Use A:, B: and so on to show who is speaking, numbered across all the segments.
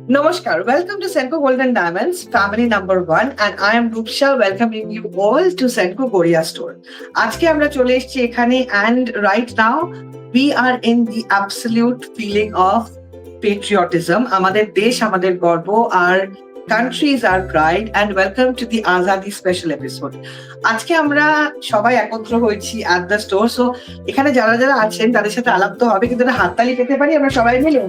A: Namaskar, welcome to Senco Golden Diamonds, family number 1, and I am Rupsha welcoming you all to Senco Goria store. আজকে আমরা চলে এসেছি এখানে and right now we are in the absolute feeling of patriotism. আমাদের দেশ আমাদের গর্ব, our country is our pride, and welcome to the Azadi special episode. আজকে আমরা সবাই একত্র হয়েছি at the store, so এখানে যারা যারা আছেন তাদের সাথে আলাপ তো হবে, কিন্তু একটা হাততালি পেতে পারি আমরা সবাই মিলে?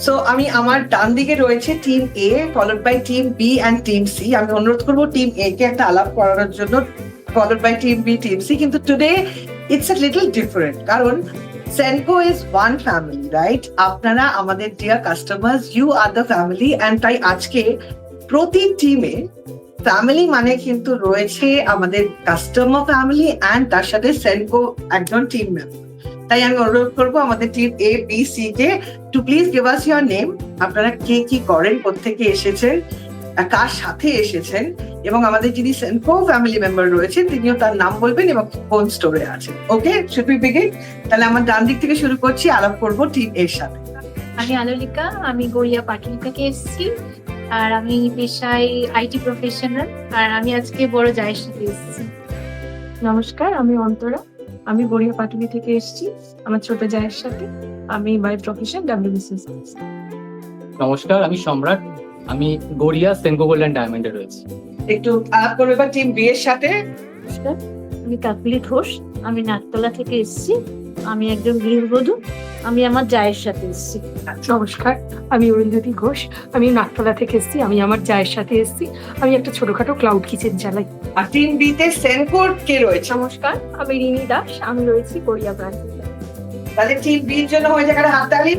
A: সো আমি আমার ডান দিকে রয়েছে team A followed by team B and team C. আমি অনুরোধ করবো টিম এ কে একটা আলাপ করানোর জন্য, followed by team B team C. কিন্তু today it's a little different, কারণ Senco is one family, right? আপনারা আমাদের dear customers, you are the family, and তাই আজকে প্রতি টিমে ফ্যামিলি মানে কিন্তু রয়েছে আমাদের কাস্টমার ফ্যামিলি অ্যান্ড তার সাথে সেনকো একজন টিম মেম্বার। তাই আমি অনুরোধ করবো আমাদের টিম এ বি সি কে to please give us your name, আপনারা কে কি করেন, কোত্থেকে এসেছেন, কার সাথে এসেছেন, এবং আমাদের যিনি সেনকো ফ্যামিলি মেম্বার রয়েছেন তিনিও তার নাম বলবেন এবং কোন স্টোরে আছেন। ওকে, শুড উই বিগিন? তাহলে আমার ডান দিক থেকে শুরু করছি, আলাপ করবো টিম এর সাথে।
B: আমি আলোলিকা, আমি গড়িয়া পাটুলি থেকে এসেছি, আর আমি পেশায় আইটি প্রফেশনাল, আর আমি আজকে বড় জায়ের সাথে এসেছি।
C: নমস্কার, আমি অন্তরা, আমি গড়িয়া পাটুলি থেকে এসেছি আমার ছোট জায়ের সাথে। আমি বাই প্রফেশন ডাব্লিউবিসিএস।
D: নমস্কার, আমি সম্রাট, আমি গড়িয়া সেনকো গোল্ডেন ডায়মন্ডে রয়েছি।
A: একটু আলাপ করবো এবার টিম বি এর সাথে।
B: নমস্কার, আমি কাকলি ঘোষ, আমি নাকতলা থেকে এসেছি, আমি একজন গৃহবধূ, আমি আমার জায়ের সাথে এসেছি।
C: নমস্কার, আমি অরুন্ধতী ঘোষ, আমি নাকতলা থেকে এসেছি, আমি আমার জায়ের সাথে এসেছি। আমি একটা ছোটখাটো ক্লাউড কিচেন চালাই।
A: আর টিম বি তে সেনকোর কে রয়েছে?
C: নমস্কার, আমি রিনি দাস, আমি রয়েছি গড়িয়া ব্রাঞ্চে।
A: তাহলে টিম বির জন্য হয়ে যাবে হাততালি।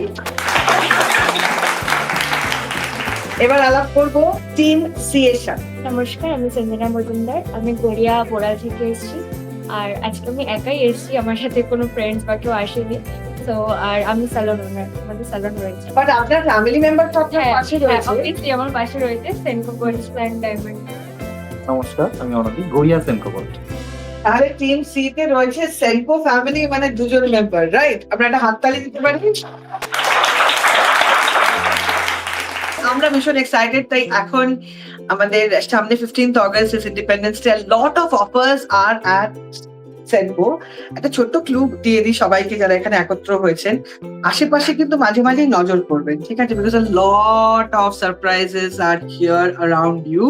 A: এবার আলাপ করবো টিম সি এর সাথে।
B: নমস্কার, আমি চন্দনা মজুমদার, আমি গড়িয়া বোড়াল থেকে এসেছি, আর আজকে আমি একাই এসেছি, আমার সাথে কোনো ফ্রেন্ডস বা কেউ আসেনি। তো আর আমি স্যালন ওনার, আমাদের স্যালন রয়েছে।
A: বাট আপনার ফ্যামিলি মেম্বার তো আপনার পাশে রয়েছে।
B: অবভিয়াসলি আমার পাশে রয়েছে সেনকো গোল্ডেন ডায়মন্ড।
D: নমস্কার, আমি অনদী, গড়িয়া সেনকো গোল্ড।
A: তাহলে টিম সি তে রয়েছে সেনকো ফ্যামিলি মানে দুজন মেম্বার, রাইট? আপনারা একটা হাততালি দিতে পারেন? আমরা ভীষণ এক্সাইটেড, তাই এখন আমাদের সামনে 15th August is independence day, lot of offers are at Senco. একটা ছোট্ট ক্লু দিয়ে দিই সবাইকে যারা এখানে একত্র হয়েছেন, আশেপাশে কিন্তু মাঝে মাঝে নজর করবেন, ঠিক আছে? Because a lot of surprises are here around you.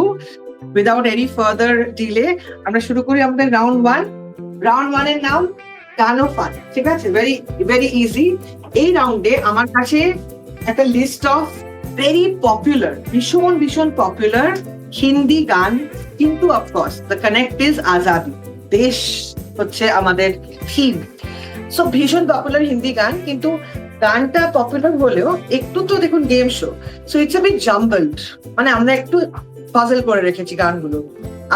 A: Without any further delay আমরা শুরু করি আমাদের রাউন্ড ওয়ান। রাউন্ড ওয়ান এর নাম গান ও ফান, ঠিক আছে? Very very easy. এই রাউন্ডে আমার কাছে একটা লিস্ট অফ ভেরি পপুলার, ভীষণ ভীষণ পপুলার হিন্দি গান, কিন্তু of course the connect is Azadi, দেশ হচ্ছে আমাদের থিম। সো ভীষণ পপুলার হিন্দি গান, কিন্তু গানটা পপুলার হলেও একটু তো দেখুন game show, so it's a bit jumbled, মানে আমরা একটু পাজল করে রেখেছি গানগুলো।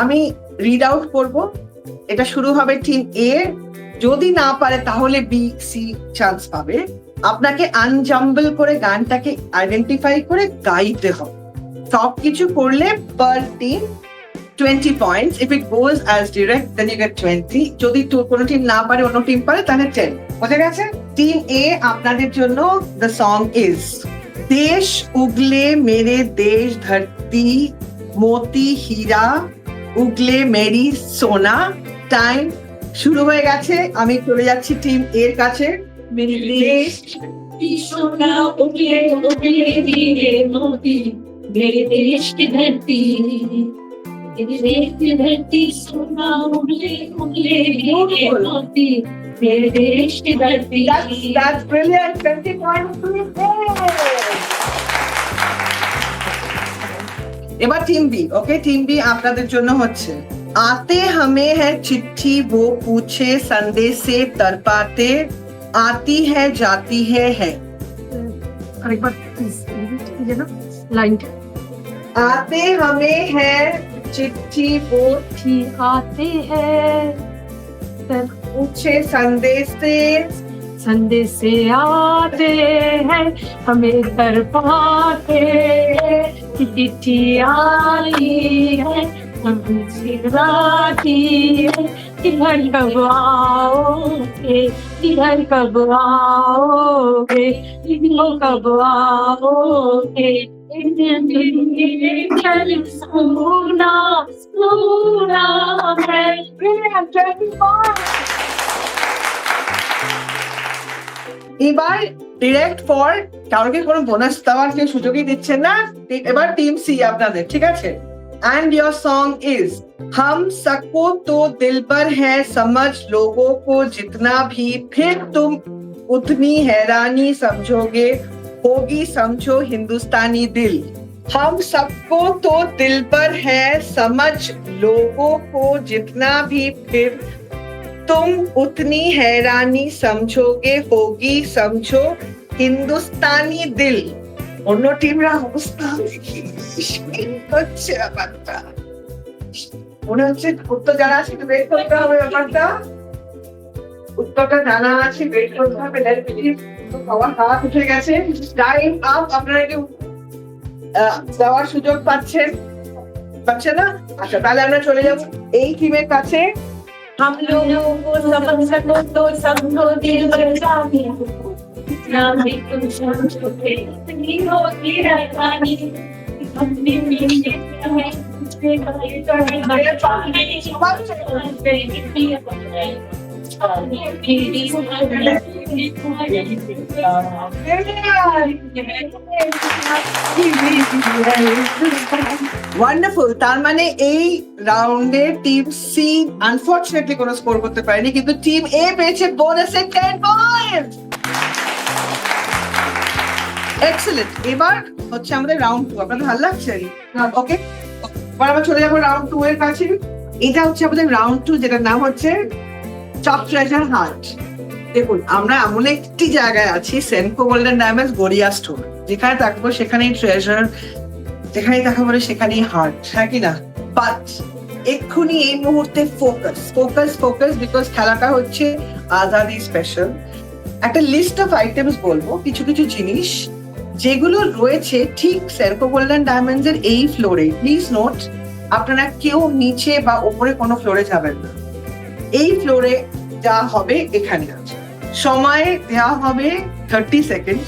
A: আমি রিড আউট করবো, এটা শুরু হবে টিম এ, যদি না পারে তাহলে বি সি চান্স পাবে। আপনাকে আনজাম্বল করে গানটাকে আইডেন্টিফাই করে গাইতে হবে। সবকিছু করলে পার team 20 points. If it goes as direct, then you get 20. যদি কোনো টিম না পারে, অন্য টিম পারে, তাহলে 10. বোঝা গেছে? টিম এ আপনাদের জন্য the song is দেশ উগলে মেরে দেশ ধরতি মোতি হীরা উগলে মেরি সোনা। টাইম শুরু হয়ে গেছে, আমি চলে যাচ্ছি টিম এর কাছে। মেরি দেশ
E: सोना उगले उगले हीरे मोती मेरे देश की धरती, मेरे देश की धरती, सोना उगले उगले हीरे मोती मेरे देश की धरती।
A: That's brilliant. 20 points to me. এবার টিম বি। ওকে, টিম বি আপনাদের জন্য হচ্ছে आते हमें है चिट्ठी वो पूछे संदेश से तरपाते आती है जाती है
C: আরেকবার প্লিজ যেন লাইনটা।
A: आते हमें है चिट्ठी वो
C: आते हैं
A: पूछे संदेश से
C: संदेश से आते हैं हमें कर पाते, चिट्ठी आई है हम चिराती है इधर कब आओगे, इधर कब आओगे, इधर कब आओगे, सोना सोना है।
A: এবার ডিরেক্ট ফর কাউকে কোনো বোনাস দেওয়ার কেউ সুযোগই দিচ্ছেন না। এবার টিম সি আপনাদের, ঠিক আছে? एंड योर सॉन्ग इज हम सबको तो दिल पर है समझ लोगों को जितना भी फिर तुम उतनी हैरानी समझोगे होगी समझो हिंदुस्तानी दिल। हम सबको तो दिल पर है समझ लोगों को जितना भी फिर तुम उतनी हैरानी समझोगे होगी समझो हिंदुस्तानी दिल। অন্য টিমরা অবস্থা হচ্ছে ব্যাপারটা, মনে হচ্ছে উত্তর জানা আছে, একটু বের করতে হবে ব্যাপারটা। উত্তরটা জানা আছে, বের করতে হবে। সবার হাত উঠে গেছে, টাইম আপ। আপনারা কেউ দেওয়ার সুযোগ পাচ্ছেন না? আচ্ছা, তাহলে আমরা চলে যাবো এই টিমের কাছে।
C: हम लोगों को समझ सको तो समझो दिल पर जाने, इतना भी तुम समझोगे इतनी होगी हैरानी, अपने मिलने में तुझे कहीं कहीं मेरे पानी
A: ওয়ান্ডারফুল। তার মানে এই রাউন্ডে টিম সি আনফরচুনেটলি কোনো স্কোর করতে পারেনি, কিন্তু টিম এ পেয়েছে বোনাসে 10 পয়েন্ট। এক্সেলেন্ট। এবার হচ্ছে আমাদের রাউন্ড 2। আপনাদের ভালো লাগছে? ওকে, এবার আমরা চলে যাবো রাউন্ড 2 এর কাছে। এটা হচ্ছে আমাদের রাউন্ড 2, যেটার নাম হচ্ছে টপ ট্রেজার হান্ট। দেখুন, আমরা এমন একটি জায়গায় আছি, Senco golden diamonds Garia store. যেখানে থাকবো সেখানেই ট্রেজার, যেখানেই দেখা বলে সেখানেই হার্ট, হ্যাঁ কি না? বাট এক্ষুনি এই মুহূর্তে ফোকাস ফোকাস ফোকাস, বিকজ খেলাটা হচ্ছে আজাদি স্পেশাল। একটা লিস্ট অফ আইটেমস বলবো, কিছু কিছু জিনিস যেগুলো রয়েছে ঠিক সেনকো গোল্ডেন ডায়মন্ডস এর এই ফ্লোরে। প্লিজ নোট, আপনারা কেউ নিচে বা ওপরে কোনো ফ্লোরে যাবেন না। এই ফ্লোরে যা হবে এখানে আছে। সময় দেওয়া হবে 30 সেকেন্ড।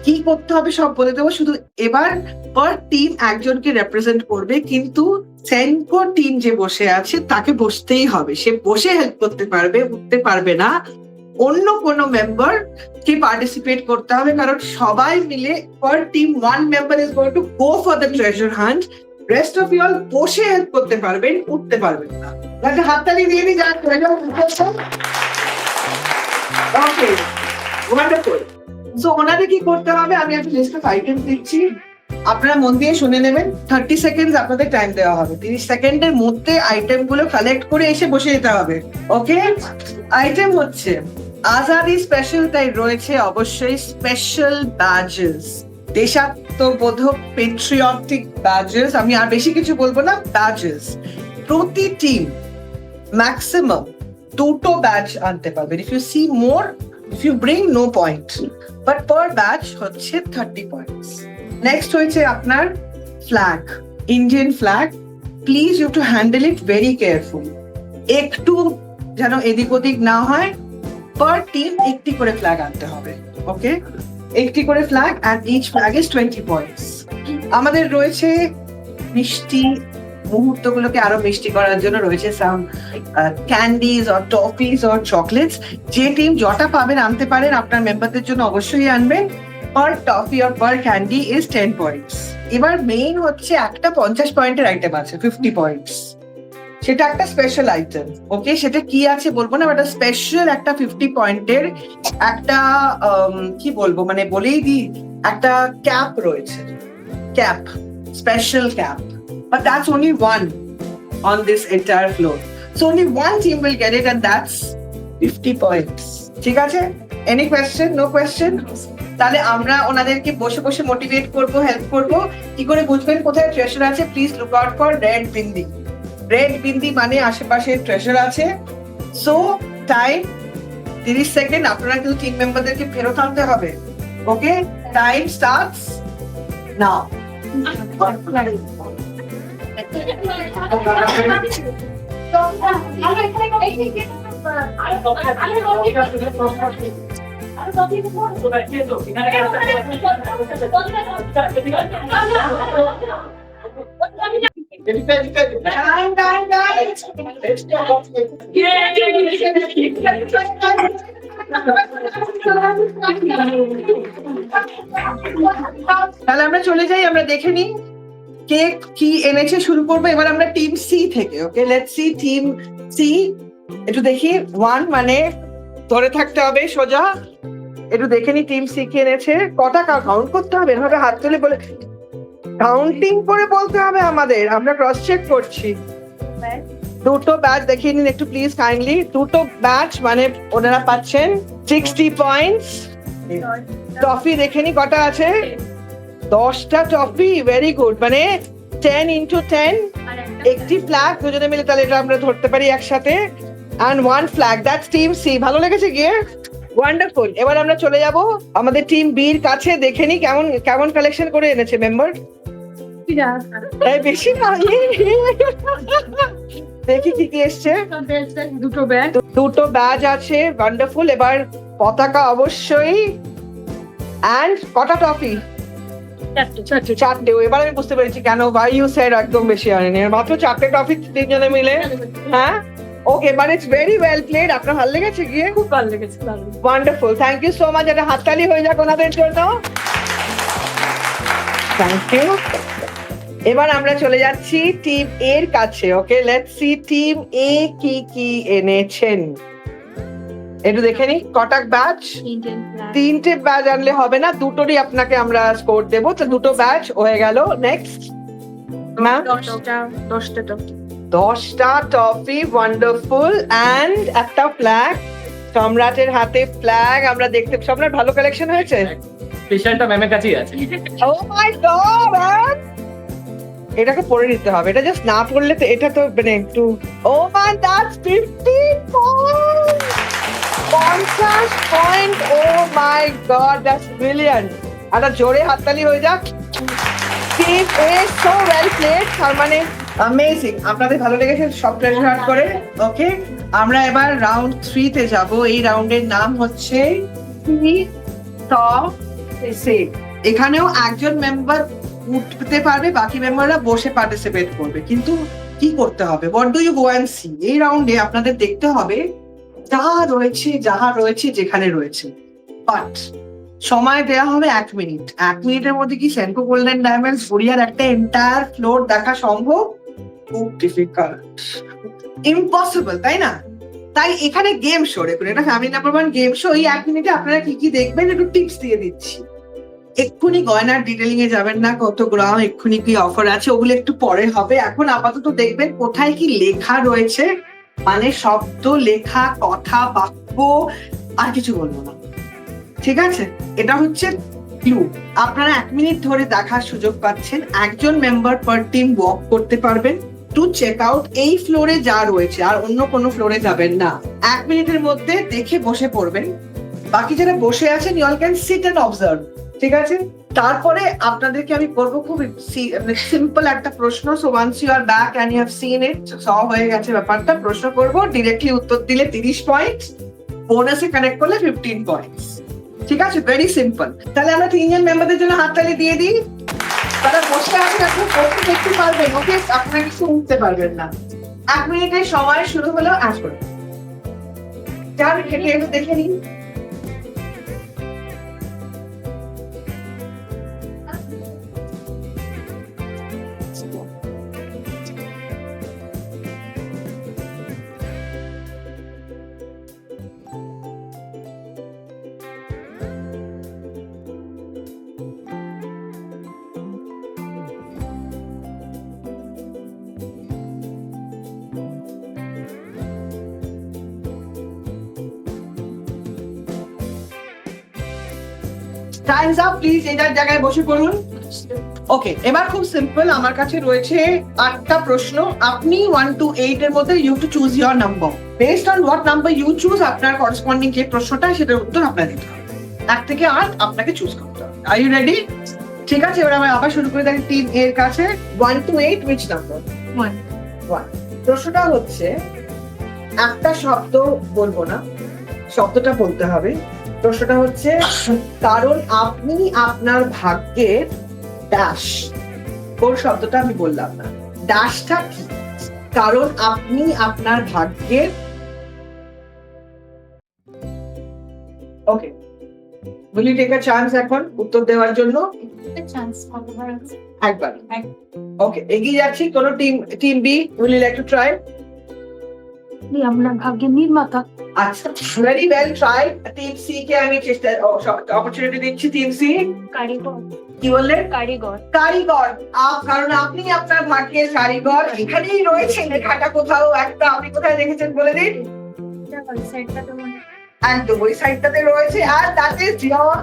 A: কি করতে হবে সব বলে দেবো, শুধু এবার পার টিম একজনকে রিপ্রেজেন্ট করবে, কিন্তু সেনকো টিম যে বসে আছে তাকে বসতেই হবে। সে বসে হেল্প করতে পারবে, উঠতে পারবে না। অন্য কোনো মেম্বার কে পার্টিসিপেট করতে হবে, কারণ সবাই মিলে per team 1 member is going to go for the treasure hunt. Rest of you all বসে হেল্প করতে পারবেন, উঠতে পারবেন না। একটা হাততালি দিয়ে দিই যারা ট্রেজার উঠেছে। ওকে, ওয়ান্ডারফুল। সো ওনাদের কি করতে হবে, আমি একটা লিস্ট অফ আইটেম দিচ্ছি, আপনারা মন দিয়ে শুনে নেবেন। 30 সেকেন্ড আপনাদের টাইম দেওয়া হবে। 30 সেকেন্ডের মধ্যে আইটেম গুলো কালেক্ট করে এসে বসে যেতে হবে। ওকে, আইটেম হচ্ছে আজাদি স্পেশাল, তাই রয়েছে অবশ্যই স্পেশাল ব্যাজেস, দেশাত্মবোধক পেট্রিয়টিক ব্যাজেস। আমি আর বেশি কিছু বলবো না, ব্যাজেস। প্রতি টিম ম্যাক্সিমাম 2টো ব্যাচ আনতে পারবেন। If you see more, if you bring no point, but per batch হচ্ছে 30 পয়েন্টস। নেক্সট হয়েছে আপনার flag, Indian flag. Please you to handle it very careful, একটু যেন এদিক ওদিক না হয়। পার টিম একটি করে ফ্ল্যাগ আনতে হবে। ওকে, একটি করে flag, and each flag is 20 points. আমাদের রয়েছে মিষ্টি মুহূর্তগুলোকে আরো মিষ্টি করার জন্য রয়েছে some candies or toffees or chocolates. যে টিম যটা পাবেন আনতে পারেন, আপনার মেম্বারদের জন্য অবশ্যই আনবেন। Per toffee or per candy is 10 points. এবার মেইন হচ্ছে একটা 50 পয়েন্টের আইটেম আছে, 50 পয়েন্টস। সেটা একটা স্পেশাল আইটেম। ওকে, সেটা কি আছে বলবো না, বাট স্পেশাল একটা 50 পয়েন্টের একটা কি বলবো, মানে বলেই দিই, একটা ক্যাপ রয়েছে, cap, special cap. But that's only one on this entire floor. So only one team will get it, and that's 50 points. ঠিক আছে? Any question? No question? তাহলে আমরা ওনাদেরকে বসে বসে মোটিভেট করব, হেল্প করব। কি করে বুঝবেন কোথায় ট্রেজার আছে? Please look out for red bindi. Red bindi মানে আশেপাশে ট্রেজার আছে। So time 30 second. আপনারা কিন্তু টিম মেম্বারদেরকে ফেরত আনতে হবে। ওকে, টাইম স্টার্টস নাও। তাহলে আমরা চলে যাই, আমরা দেখে নিই কে কি এনেছে। শুরু করবো এবার আমরা টিম সি থেকে। ওকে, লেটস সি টিম সি। একটু দেখি, 1 মানে ধরে থাকতে হবে সোজা। একটু দেখে নি টিম সি কি এনেছে। কটা কাউন্ট করতে হবে, এভাবে হাত তুলে বলে কাউন্টিং করে বলতে হবে আমাদের। আমরা ক্রস চেক করছি। দুটো ব্যাচ দেখিয়ে নিন একটু প্লিজ কাইন্ডলি। দুটো ব্যাচ মানে ওনারা পাচ্ছেন 60 পয়েন্টস। ট্রফি দেখে নি কটা আছে, 10টা ট্রফি। ভেরি গুড, মানে 10 into 10। একটি ফ্ল্যাগ দুজনে মিলে, তাহলে এটা আমরা ধরতে পারি একসাথে। and 1 flag, that's team C। ভালো লেগেছে গিয়ে? ওয়ান্ডারফুল। এবার আমরা চলে যাব আমাদের টিম বি এর কাছে। দেখে নি কেমন কেমন কালেকশন করে এনেছে মেম্বার। বেশি না, দেখি কি কি এসছে। দুটো ব্যাজ আছে, ওয়ান্ডারফুল। এবার পতাকা অবশ্যই। and কটা ট্রফি? 4টে। এবার আমি বুঝতে পেরেছি কেন ভাই ইউ সেড একদম বেশি আনেনি, মাত্র 4টে ট্রফি তিনজনে মিলে। হ্যাঁ, okay, but it's very well played. আপনার ভালো লেগেছে গিয়ে?
B: খুব ভালো লেগেছে।
A: Wonderful, thank you so much. একটা হাততালি হয়ে যাক ওনাদের জন্য। Thank you. এবার আমরা চলে যাচ্ছি টিম এর কাছে। Okay, let's see team A কি কি এনেছেন। একটু দেখে নি কটা ব্যাচ। 3টে ব্যাচ আনলে হবে না, দুটোরই আপনাকে আমরা স্কোর দেবো। তো দুটো ব্যাচ হয়ে গেল। Next ma'am. 10টা ট্রফি, ওয়ান্ডারফুল। অ্যান্ড একটা ফ্ল্যাগ, সম্রাটের হাতে ফ্ল্যাগ। আমরা দেখতে, সম্রাট ভালো কালেকশন হয়েছে।
D: স্পেশালটা ম্যামের কাছেই আছে।
A: ও মাই গড, এটাকে পড়ে নিতে হবে। এটা জাস্ট না পড়লে তো, এটা তো মানে একটু। Oh man, that's 50 point. 50 point. Oh my god, that's brilliant. একটা জোরে হাততালি হয়ে যাক। Team A so well played. তার মানে অ্যামেজিং। আপনাদের ভালো লেগেছে সব ট্রেজার হান্ট করে? ওকে, আমরা এবার রাউন্ড 3 তে যাব। এই রাউন্ডের নাম হচ্ছে টপ 6। এখানেও একজন মেম্বার উঠতে পারবে, বাকি মেম্বাররা বসে পার্টিসিপেট করবে। কিন্তু কি করতে হবে, what do you go and see? এই রাউন্ডে আপনাদের দেখতে হবে যাহা রয়েছে যেখানে রয়েছে। বাট সময় দেওয়া হবে 1 মিনিট। 1 মিনিটের মধ্যে কি সেনকো গোল্ডেন ডায়মন্ডস গড়িয়ার একটা এন্টায়ার ফ্লোর দেখা সম্ভব? খুব ডিফিকাল্ট, ইম্পসিবল, তাই না? তাই এখানে গেম শো, দেখুন এটা ফ্যামিলি নাম্বার 1 গেম শো। এই 1 মিনিটে আপনারা কি কি দেখবেন একটু টিপস দিয়ে দিচ্ছি। এক্ষুনি গয়নার ডিটেলিং এ যাবেন না, কত গ্রাম, এক্ষুনি কি অফার আছে, ওগুলো একটু পরে হবে। এখন আপাতত দেখবেন কোথায় কি লেখা রয়েছে, মানে শব্দ, লেখা, কথা, বাক্য, আর কিছু বলবো না। ঠিক আছে, এটা হচ্ছে ক্লু। আপনারা 1 মিনিট ধরে দেখার সুযোগ পাচ্ছেন। একজন মেম্বার পার টিম ওয়াক করতে পারবেন টু চেক আউট এই ফ্লোরে যা রয়েছে, আর অন্য কোনো ফ্লোরে যাবেন না। 1 মিনিটের মধ্যে দেখে বসে পড়বেন। বাকি যারা বসে আছেন, you all can sit and observe. ঠিক আছে, তারপরে আপনাদেরকে আমি করবো খুব সিম্পল একটা প্রশ্ন। So once you are back and you have seen it, সব হয়ে গেছে ব্যাপারটা। প্রশ্ন করবো, ডিরেক্টলি উত্তর দিলে 30 পয়েন্ট, বোনাসে কানেক্ট করলে 15 পয়েন্টস। ঠিক আছে, ভেরি সিম্পল। তাহলে আমরা 3 জন মেম্বারদের জন্য হাততালি দিয়ে দিই। তারা বসে আছেন, আপনি পড়তে দেখতে পারবেন। ওকে, আপনারা কিছু উঠতে পারবেন না। 1 মিনিটের সময় শুরু হলো। আসুন, যার হেঁটে একটু দেখে নিন। টাইমস আপ, প্লিজ এটার জায়গায় বসে পড়ুন। ওকে, এবার খুব সিম্পল। আমার কাছে রয়েছে 8টা প্রশ্ন। আপনি 1 to 8 এর মধ্যে you to choose your number. Based on what number you choose, আপনার করেসপন্ডিং যে প্রশ্নটা সেটার উত্তর আপনার দিতে হবে। 1 থেকে 8 আপনাকে চুজ করতে হবে। Are you ready? ঠিক আছে, এবার আমরা আবার শুরু করে দেখি টিম এর কাছে। 1 to 8 which number?
B: 1।
A: প্রশ্নটা হচ্ছে, একটা শব্দ বলবো না, শব্দটা বলতে হবে। প্রশ্নটা হচ্ছে কারণ আপনি আপনার ভাগ্যের ড্যাশ, কোন শব্দটা আমি বললাম না, ড্যাশটা কি? কারণ আপনি আপনার ভাগ্যের, okay will you take a chance এখন উত্তর দেওয়ার জন্য?
B: চান্স কতবার আছে?
A: একবার। ওকে, এগিয়ে যাচ্ছি। কোন team B will you like to try?
E: আমরা ভাগ্যের নির্মাতা।
A: আচ্ছা, very well try. Team C কে আমি চেষ্টা অপরচুনিটি দিচ্ছি। টিম সি
B: কারিগর।
A: কি বললেন?
B: কারিগর।
A: কারিগর। কারণ আপনি আপনার ভাগ্যের কারিগর। এখানেই রয়েছে লেখাটা কোথাও একটা, আপনি কোথায় দেখেছেন বলে দিন?
B: ওয়েবসাইটটা তো মনে
A: একদম ওই সাইডটাতে রয়েছে। আর that is your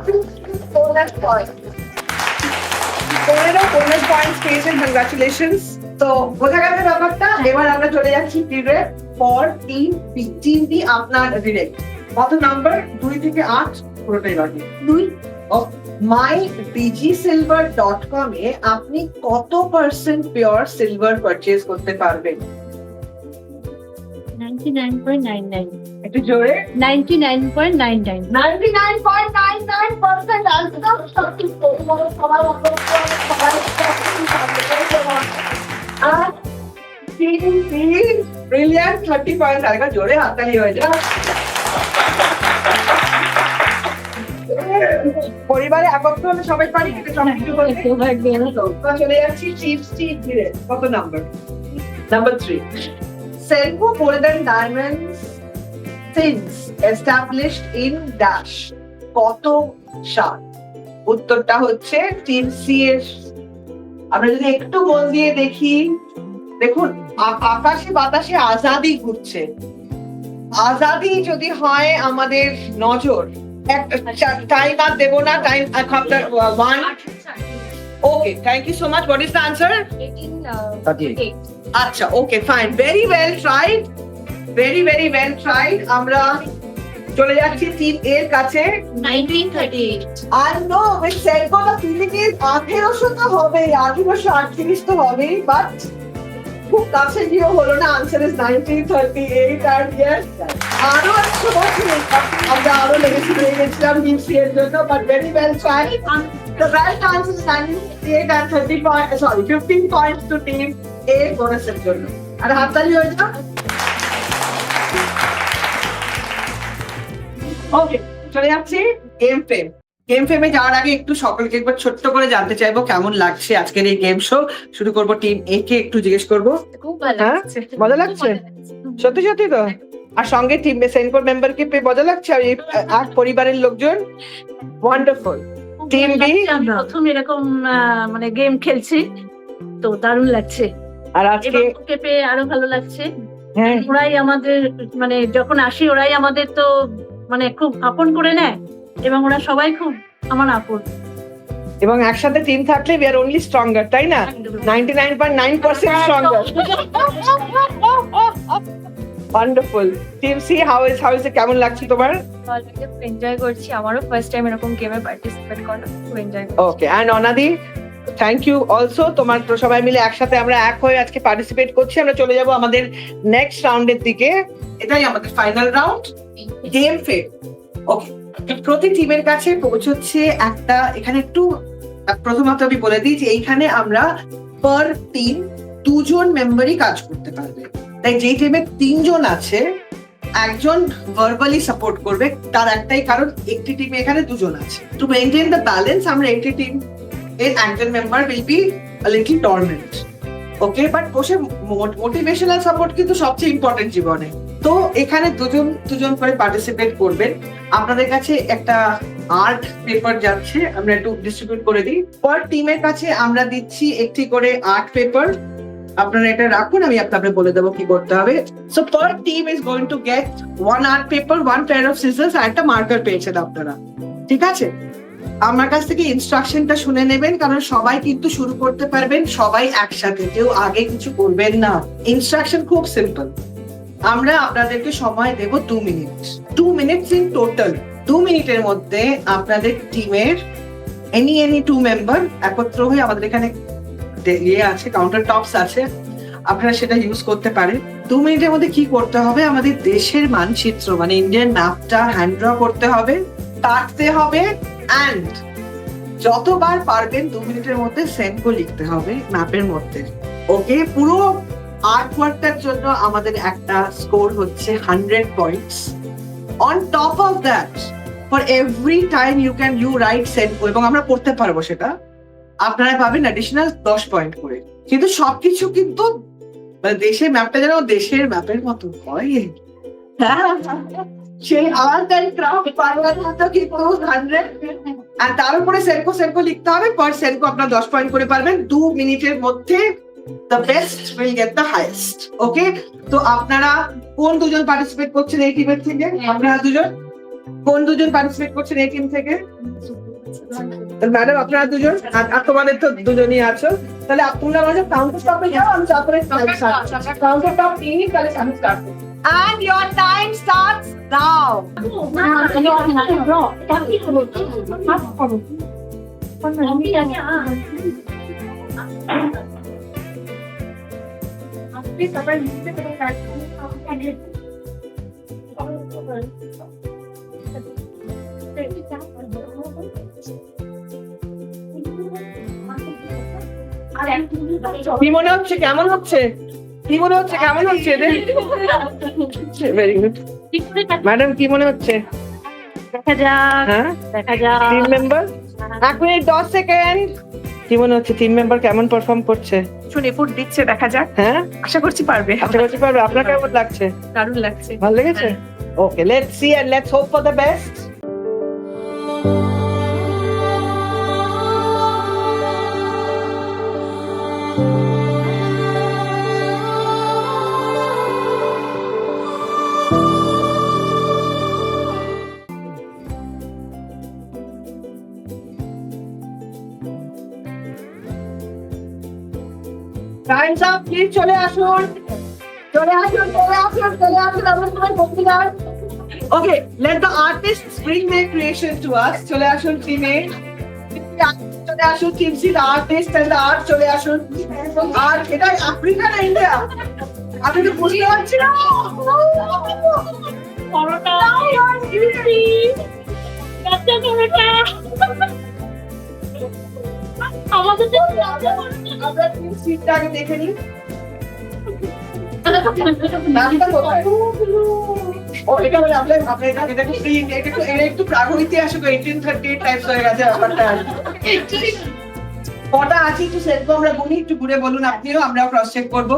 A: bonus point. 15 bonus points পেয়েছেন, কংগ্রাচুলেশনস। তো বোঝা গেল ব্যাপারটা। এবার আমরা চলে যাচ্ছি direct for team B. Team B আপনার ডিরেক্ট কত নাম্বার? 2 থেকে 8 পুরোটাই বাকি।
E: 2।
A: myDGsilver.com এ আপনি কত % পিওর সিলভার পারচেজ করতে পারবেন?
B: 99.99।
A: একটু জোরে।
E: 99.99।
A: 99.99% আনসার সঠিক। সবাই আর ব্রিলিয়ান্ট 30 পয়েন্ট। আরেকবার জোরে হাততালি হয়ে যায়। পরিবারে একত্র হলে সবাই পারি কিন্তু সবকিছু বলতে তো চলে যাচ্ছি চিপস টিপ ধীরে। কত number? Number 3। Senco Gold and Diamonds since established in dash কত সাল? উত্তরটা হচ্ছে টিম সি এর। আমরা যদি একটু মন দিয়ে দেখি, দেখুন আকাশে বাতাসে আজাদি ঘুরছে। আজাদি যদি হয় আমাদের নজর, টাইম আর দেবো না, time after 1। Okay, thank you so much. What is the answer?
B: 18.
A: আচ্ছা, okay fine, very well tried, very very well tried. আমরা চলে যাচ্ছি টিম এর কাছে।
B: 1938.
A: I know with Senco the feeling is 1800 তো হবে, 1838 তো হবে, বাট খুব কাছে গিয়ে হলো না। আনসার ইজ 1938 আর ইয়েস আরো একশো বছর আমরা আরো লেগেছি হয়ে গেছিলাম টিম সি এর জন্য, but very well tried. The right answer is 1938 and 15 points to team A বোনাসের জন্য। আর হাততালি হয়ে যাও। ওকে, চলে যাচ্ছি গেম ফেম। গেম ফেমে যাওয়ার আগে একটু সকলকে একবার ছোট্ট করে জানতে চাইবো কেমন লাগছে আজকের এই গেম শো। শুরু করবো টিম এ কে, একটু জিজ্ঞেস করবো।
B: খুব ভালো
A: হ্যাঁ?
B: লাগছে।
A: মজা লাগছে? সত্যি সত্যি তো? আর সঙ্গে টিম সেনকোর মেম্বারকে পেয়ে মজা লাগছে, আর এই আর পরিবারের লোকজন। ওয়ান্ডারফুল। টিম বি
E: প্রথম এরকম মানে গেম খেলছি, তো দারুণ লাগছে।
A: আর আজকে
E: এবং ওকে পেয়ে আরো ভালো লাগছে।
A: হ্যাঁ
E: ওরাই আমাদের মানে যখন আসি ওরাই আমাদের তো মানে খুব আপন করে নেয়, এবং ওরা সবাই খুব আমার আপন।
A: এবং একসাথে টিম থাকলে উই আর অনলি স্ট্রঙ্গার, তাই না? 99.9% stronger. Wonderful. Team C how is কেমন লাগছে তোমার?
B: এনজয় করছি, আমারও ফার্স্ট টাইম এরকম গেমে পার্টিসিপেট করা, খুব এনজয় করছি।
A: ওকে, and Anadi thank you also. তোমার তো সবাই মিলে একসাথে আমরা এক হয়ে আজকে পার্টিসিপেট করছি। আমরা চলে যাব আমাদের নেক্সট রাউন্ডের দিকে। এটাই আমাদের ফাইনাল রাউন্ড, গেম ফেম। ওকে, প্রতি টিমের কাছে পৌঁছচ্ছে একটা, এখানে একটু প্রথমত আমি বলে দিই যে এইখানে আমরা পার টিম 2 জন মেম্বারই কাজ করতে পারবে। তাই যেই টিমে 3 জন আছে, একজন ভার্বালি সাপোর্ট করবে, তার একটাই কারণ একটি টিমে এখানে 2 জন আছে। টু মেইনটেইন দ্য ব্যালেন্স আমরা একটি টিম এর একজন member will be a little dormant. Okay, but বসে মোটিভেশনাল সাপোর্ট কিন্তু সবচেয়ে ইম্পর্টেন্ট জীবনে। তো এখানে দুজন করে পার্টিসিপেট করবেন। আপনাদের কাছে একটা আর্ট পেপার যাচ্ছে, আমরা একটু ডিস্ট্রিবিউট করে দিই। পার টিমের কাছে আমরা দিচ্ছি একটি করে আর্ট পেপার। আপনারা এটা রাখুন, আমি আপনাদের বলে দেবো কি করতে হবে। So per team is going to get 1 art paper, 1 pair of scissors আর একটা মার্কার পেয়েছেন আপনারা, ঠিক আছে? আমার কাছ থেকে ইনস্ট্রাকশনটা শুনে নেবেন, কারণ সবাই কিন্তু শুরু করতে পারবেন, সবাই একসাথে, কেউ আগে কিছু করবেন না। ইনস্ট্রাকশন খুব সিম্পল। আমরা আপনাদেরকে সময় দেব 2 মিনিট, 2 মিনিটস ইন টোটাল। 2 মিনিটের মধ্যে আপনাদের টিমের এনি 2 মেম্বার একত্র হয়ে, আমাদের এখানে ইয়ে আছে, কাউন্টার টপস আছে, আপনারা সেটা ইউজ করতে পারেন। 2 মিনিটের মধ্যে কি করতে হবে, আমাদের দেশের মানচিত্র মানে ইন্ডিয়ান ম্যাপটা হ্যান্ড ড্র করতে হবে, কাটতে হবে, অ্যান্ড যতবার পারবেন 2 মিনিটের মধ্যে সেনকো লিখতে হবে ম্যাপের মধ্যে। ওকে, পুরো আর্ট ওয়ার্কটার জন্য আমাদের একটা স্কোর হচ্ছে 100 points. On top of that, for every time you write Senco, এবং আমরা পড়তে পারবো সেটা, আপনারা পাবেন অ্যাডিশনাল 10 পয়েন্ট করে। কিন্তু সবকিছু কিন্তু মানে দেশের ম্যাপটা যেন দেশের ম্যাপের মতো হয়, সেই আর্ট এন্ড ক্রাফট পারবার মতো কিন্তু 100, আর তার উপরে সেনকো লিখতে হবে। পার সেনকো আপনারা 10 পয়েন্ট করে পারবেন। 2 মিনিটের মধ্যে the best will get the highest. ওকে, তো আপনারা কোন দুজন পার্টিসিপেট করছেন এই টিমের থেকে? আপনারা দুজন। কোন দুজন পার্টিসিপেট করছেন এই টিম থেকে? ম্যাডাম আপনারা দুজন, আর তোমাদের তো দুজনই আছো। তাহলে তোমরা আমাদের কাউন্টার টপে যাও, আমি তারপরে কাউন্টার টপ নিয়ে তাহলে আমি স্টার্ট করব। And your time starts now. কি মনে হচ্ছে, কেমন হচ্ছে, কি মনে হচ্ছে, কেমন হচ্ছে? ভেরি গুড ম্যাডাম, কি মনে হচ্ছে?
B: দেখা যাক,
A: হ্যাঁ,
B: দেখা যাক।
A: Team member 1 minute 10 second. কি মনে হচ্ছে টিম মেম্বার কেমন পারফর্ম করছে?
C: শুনে ফুট দিচ্ছে, দেখা যাক,
A: হ্যাঁ
C: আশা করছি পারবে।
A: আশা করছি পারবে। আপনার কেমন লাগছে?
C: দারুণ লাগছে।
A: ভালো লেগেছে? Okay, let's see and let's hope for the best. Times up, please চলে আসুন, চলে আসুন, চলে আসুন, চলে আসুন, আমরা সবাই বক্তৃতার। Okay, let the artists bring their creation to us. চলে আসুন টিমে, চলে আসুন team C, the artist and the art, চলে আসুন। আর এটা আফ্রিকা না ইন্ডিয়া? আমি তো বুঝতে পারছি না।
B: করোনা, বাচ্চা করোনা, আমাদের তো
A: আমরা টিম সিটা আগে দেখে নিই। নামটা কোথায়? ও, এটা বলে আপনি এটা একটু প্রাগৈতিহাসিক 1838 টাইপস হয়ে গেছে ব্যাপারটা। কটা আছে একটু সেলফ আমরা গুনি, একটু ঘুরে বলুন আপনিও, আমরাও ক্রস চেক করবো।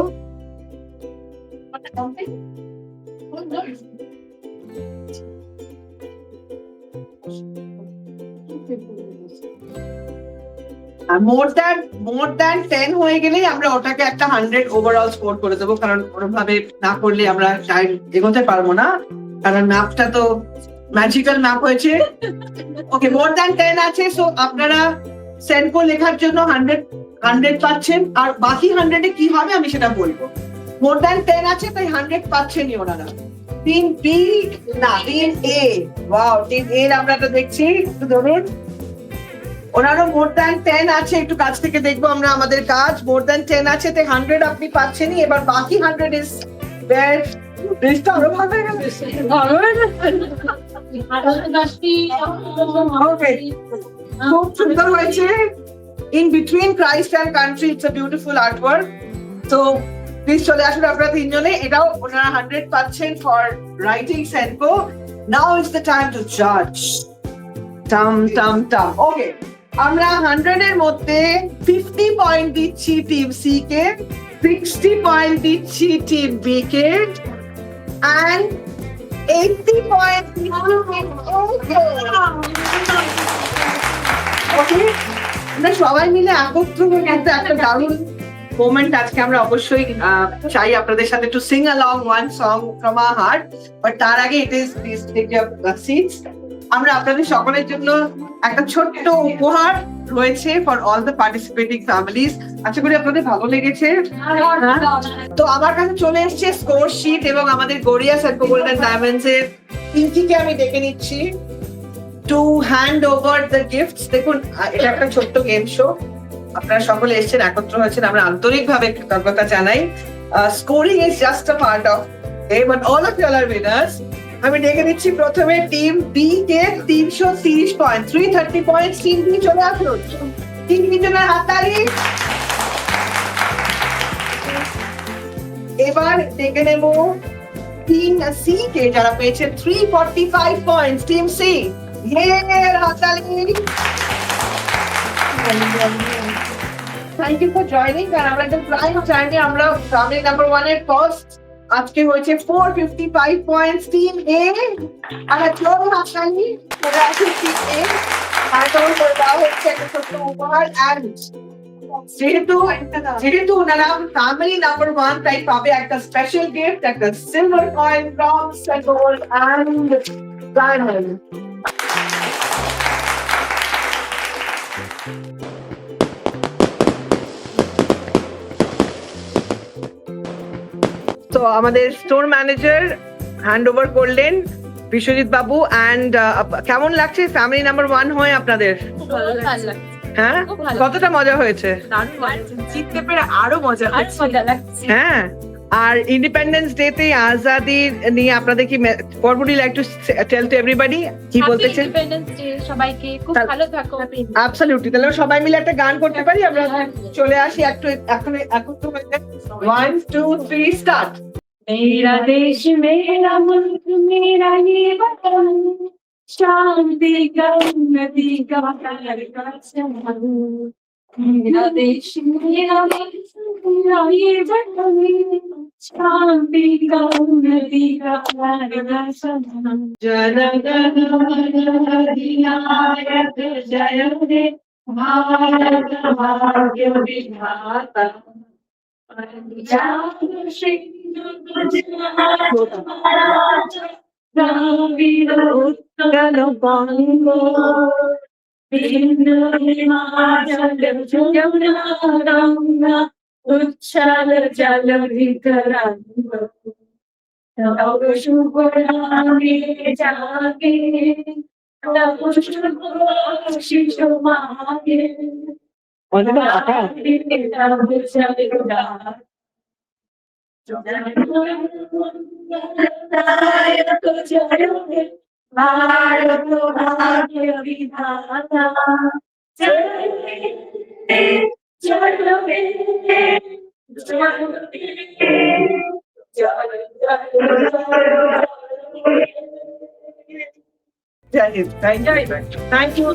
A: মোর দ্যান 10 হয়ে গেলেই আমরা ওটাকে একটা 100 ওভারঅল স্কোর করে দেবো, কারণ ওরকমভাবে না করলে আমরা টাইম এগোতে পারবো না, কারণ ম্যাপটা তো ম্যাজিক্যাল ম্যাপ হয়েছে। ওকে, মোর দ্যান 10 আছে, সো আপনারা সেনকো লেখার জন্য 100 পাচ্ছেন, আর বাকি 100 এ কি হবে আমি সেটা বলবো। মোর দ্যান 10 আছে তাই 100 পাচ্ছেনই ওনারা। টিম বি না, টিম এ, ওয়াও, টিম এ আমরা তো দেখছি, একটু ধরুন, ওনারও মোর দ্যান 10 আছে, একটু কাছ থেকে দেখবো আমরা আমাদের কাজ। মোর দ্যান 10 আছে তাই 100 আপনি পাচ্ছেনই, এবার বাকি 100 ইজ ওয়্যার লিস্টটা আরো ভালো হয়ে গেল। ওকে, খুব সুন্দর হয়েছে। In between Christ and country, it's a beautiful art work. তো প্লিজ চলে আসুন আপনারা তিনজনে, এটাও ওনারা 100 পাচ্ছেন for writing Senco. Now is the time to জাজ। টাম টাম টাম। ওকে, আমরা 100 এর মধ্যে 50 পয়েন্ট দিচ্ছি টিম সি কে, 60 পয়েন্ট দিচ্ছি টিম বি কে, and 80 পয়েন্ট ওকে। আমরা সবাই মিলে একত্র হয়ে কিন্তু একটা দারুণ মোমেন্ট আজকে আমরা অবশ্যই চাই আপনাদের সাথে একটু Singh along one song from our heart, but তার আগে it is please take your seats. আমরা আপনাদের সকলের জন্য একটা ছোট্ট উপহার রয়েছে for all the participating families. আশা করি আপনাদের ভালো লেগেছে। তো আমার কাছে চলে এসেছে স্কোর শিট, এবং আমাদের গড়িয়া সেনকো গোল্ডেন ডায়মন্ডস এর পিঙ্কিকে আমি ডেকে নিচ্ছি to hand over the gifts. দেখুন, এটা একটা ছোট্ট গেম শো, আপনারা সকলে এসেছেন, একত্র হয়েছেন, আমরা আন্তরিকভাবে কৃতজ্ঞতা জানাই। Scoring is just a part of game, but all of you all are winners. আমি ডেকে দিচ্ছি প্রথমে টিম বি কে 330 পয়েন্ট, 330 পয়েন্টস টিম বি চলে আসুন। টিম বি জনের হাততালি। এবার ডেকে নেব টিম সি কে, যারা পেয়েছে 345 পয়েন্টস, টিম সি হাততালি। Thank you for joining. কারণ আমরা একদম প্রাইম টাইমে আমরা ফ্যামিলি নাম্বার 1 এর ফার্স্ট আজকে হয়েছে 455 পয়েন্টস টিম এ। আর জোর হাততালি করে আছে টিম এ। আর তোর করে দেওয়া হচ্ছে একটা ছোট্ট উপহার। অ্যান্ড যেহেতু ওনারা ফ্যামিলি নাম্বার 1 তাই পাবে একটা স্পেশাল গিফট, একটা silver coin from Senco gold and diamond. তো আমাদের স্টোর ম্যানেজার হ্যান্ড ওভার করলেন বিশ্বজিৎ বাবু। অ্যান্ড কেমন লাগছে ফ্যামিলি নাম্বার 1 হয়ে আপনাদের? হ্যাঁ, কতটা মজা হয়েছে?
C: জিততে পেরে আরো মজা হচ্ছে।
A: হ্যাঁ, আর ইন্ডিপেন্ডেন্স ডে তে আজাদি নিয়ে আপনাদের কি what would you like to tell to everybody? কি বলতে চান?
B: সবাইকে খুব ভালো থাকো।
A: অ্যাবসলিউটলি। তাহলে সবাই মিলে একটা গান করতে পারি আমরা? চলে আসি একটু এখন তো 1 2 3 স্টার্ট।
C: मेरा देश मेरा मुल्क मेरा ये वतन, शांति का नदी का प्यार का चमन। मेरा देश मेरा ये वतन, शांति का नदी का प्यार का चमन। जन गण मन अधिनायक जय हे भारत भाग्य विधाता। पंजाब सिंधु गुजरात द्राविड उत्कल बंगो, बिंदु हिमाचल यमुना गंगा, उच्छल जल वितरंग। तव शुभ नामे जागे, तव शुभ आशीष मांगे। भारत भाग्य विधाता,
A: Thank you.
E: Thank you.